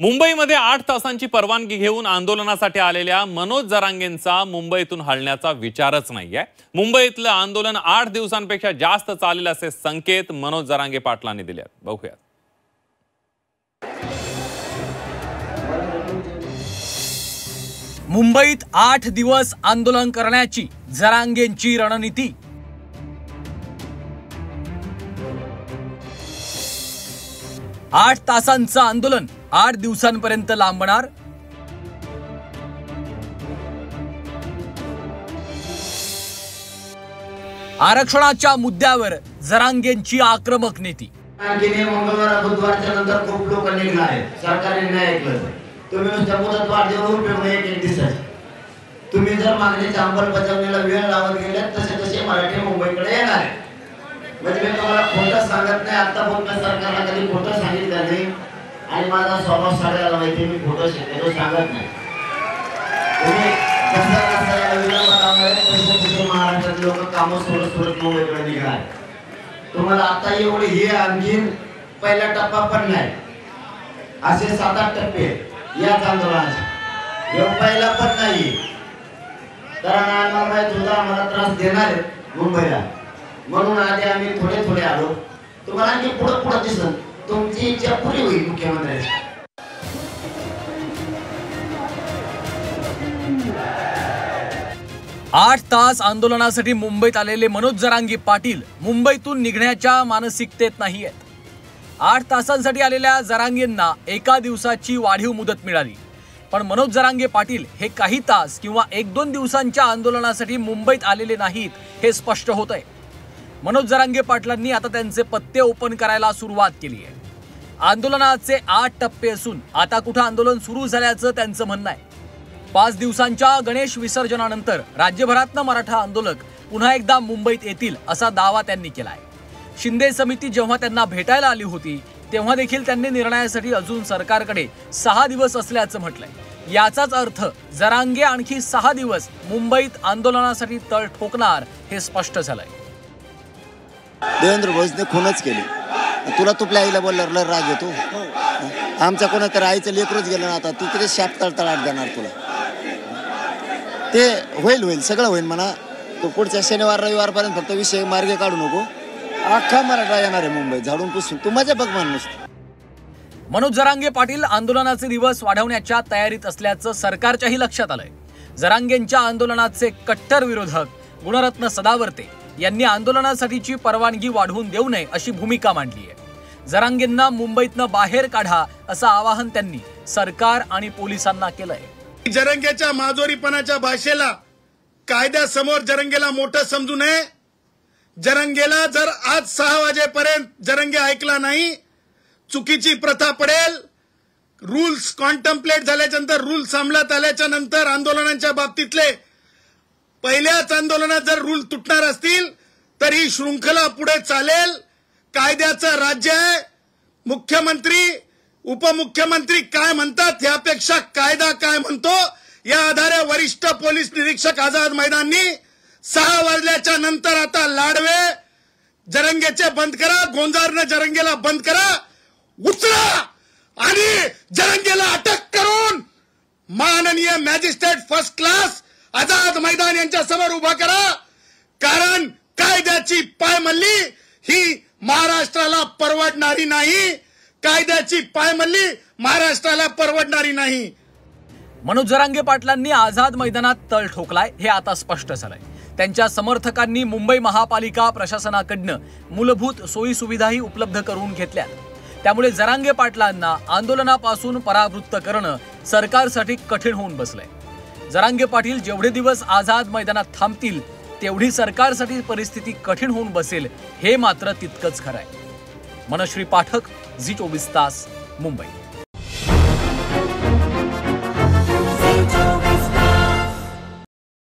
मुंबईमध्ये 8 तासांची परवानगी घेऊन आंदोलनासाठी आलेल्या मनोज जरांगेंचा मुंबईतून हलण्याचा विचारच नाहीये। मुंबईतलं आंदोलन 8 दिवसांपेक्षा जास्त चालेल असे संकेत मनोज जरांगे पाटलांनी दिले आहेत। बघूया। मुंबईत 8 दिवस आंदोलन करण्याची जरांगेंची रणनीती। आठ तासांचं आंदोलन 8 दिवसांपर्यंत लांबणार। आरक्षणाच्या मुद्द्यावर जरांगेंची आक्रमक नीती। मंगळवार बुधवारच्या नंतर खूप लोक निघणार आहेत। सरकारने नाही ऐकलं। तुम्ही नुसतं मुदत वाढ देऊन उपयोग एक दिवसाची तुम्ही जर मागणीच्या अंमलबजावणीला वेळ लावत गेले तसे तसे मराठी मुंबईकडे येणार आहे। म्हणजे मी तुम्हाला खोटं सांगत नाही। आता बोलतो सरकारला कधी खोटं सांगितलं नाही आणि माझा स्वभाव सगळ्याला माहिती मी खोटं शक्यतो सांगत नाही। तुम्ही महाराष्ट्रात लोक कामं सोडत मुंबईकडे निघाले। तुम्हाला आता एवढे हे आणखीन पहिला टप्पा पण नाही, असे 7-8 टप्पे याच आंदोलनाचे। पहिला पण नाही, कारण आम्हाला सुद्धा आम्हाला त्रास देणार आहेत मुंबईला, म्हणून आधी आम्ही थोडे थोडे आलो। तुम्हाला आणखी पुढे पुढे दिसत तुमची इच्छा पुरी होईल मुख्यमंत्र्यांची। 8 तास आंदोलनासाठी मुंबईत आलेले मनोज जरांगे पाटील मुंबईतून निघण्याच्या मानसिकतेत नाहीयेत। 8 तासांसाठी आलेल्या जरांगेंना एका दिवसाची वाढीव मुदत मिळाली, पण मनोज जरांगे पाटील हे काही तास किंवा 1-2 दिवसांच्या आंदोलनासाठी मुंबईत आलेले नाहीत हे स्पष्ट होतंय। मनोज जरांगे पाटलांनी आता त्यांचे पत्ते ओपन करायला सुरुवात केली आहे। आंदोलनाचे 8 टप्पे असून आता कुठं आंदोलन सुरू झाल्याचं त्यांचं म्हणणं आहे। 5 दिवसांच्या गणेश विसर्जनानंतर राज्यभरातनं मराठा आंदोलक पुन्हा एकदा मुंबईत येतील असा दावा त्यांनी केलाय। शिंदे समिती जेव्हा त्यांना भेटायला आली होती तेव्हा देखील त्यांनी निर्णयासाठी अजून सरकारकडे 6 दिवस असल्याचं म्हटलंय। याचाच अर्थ जरांगे आणखी 6 दिवस मुंबईत आंदोलनासाठी तळ ठोकणार हे स्पष्ट झालंय। देवेंद्र भोजने खूनच केली। तुला तुपल्या आईला बोलल्यावर राग येतो। आमच्या कोणातरी आईचं लेकरूच गेलं ना, आता तू किती शाप तळतळाट देणार तुला? ते होईल सगळं होईल म्हणा। तो पुढच्या शनिवार रविवारपर्यंत फक्त विषय मार्गे काढू नको। अख्खा मराठा येणार आहे मुंबईत झाडून पुसून। तू मजा बघ माणूस। मनोज जरांगे पाटील आंदोलनाचे दिवस वाढवण्याच्या तयारीत असल्याचं सरकारच्याही लक्षात आलंय। जरांगेंच्या आंदोलनाचे कट्टर विरोधक गुणरत्न सदावर्ते यांनी आंदोलनासाठीची परवानगी वाढवून देऊ नये अशी भूमिका मांडली आहे। जरांगेंना मुंबईतनं बाहेर काढा असं आवाहन त्यांनी सरकार आणि पोलिसांना केलंय। जरांगेच्या माजोरीपणाच्या भाषेला कायद्यासमोर जरांगेला मोठं समजू नये। जरांगेला जर आज 6 वाजेपर्यंत जरांगे ऐकला नाही, चुकीची प्रथा पडेल। रूल्स कॉन्टम्प्लेट झाल्याच्या नंतर रूल्स अंमलात आल्याच्या नंतर आंदोलनांच्या बाबतीतले पहिल्याच आंदोलनात जर रूल तुटणार असतील तर ही शृंखला पुढे चालेल। कायद्याचं राज्य आहे। मुख्यमंत्री उपमुख्यमंत्री काय म्हणतात यापेक्षा कायदा काय म्हणतो या आधारे वरिष्ठ पोलीस निरीक्षक आझाद मैदाननी 6 वाजल्याच्या नंतर आता लाडवे जरांगेचे बंद करा, गोंजारने जरांगेला बंद करा, उचला आणि जरांगेला अटक करून माननीय magistrate first class Azad Maidan यांच्या समोर उभा करा। कारण कायद्याची पायमल्ली ही महाराष्ट्राला परवडणारी नाही। कायद्याची पायमल्ली महाराष्ट्राला परवडणारी नाही। मनोज जरांगे पाटलांनी आझाद मैदानात तळ ठोकलाय हे आता स्पष्ट झालंय। त्यांच्या समर्थकांनी मुंबई महापालिका प्रशासनाकडनं मूलभूत सोयी सुविधाही उपलब्ध करून घेतल्या। त्यामुळे जरांगे पाटलांना आंदोलनापासून परावृत्त करणं सरकारसाठी कठीण होऊन बसलंय। जरांगे पाटील जेवढे दिवस आझाद मैदानात थांबतील तेवढी सरकारसाठी परिस्थिती कठीण होऊन बसेल हे मात्र तितकंच खरं आहे। मनश्री पाठक, झी 24 तास, मुंबई।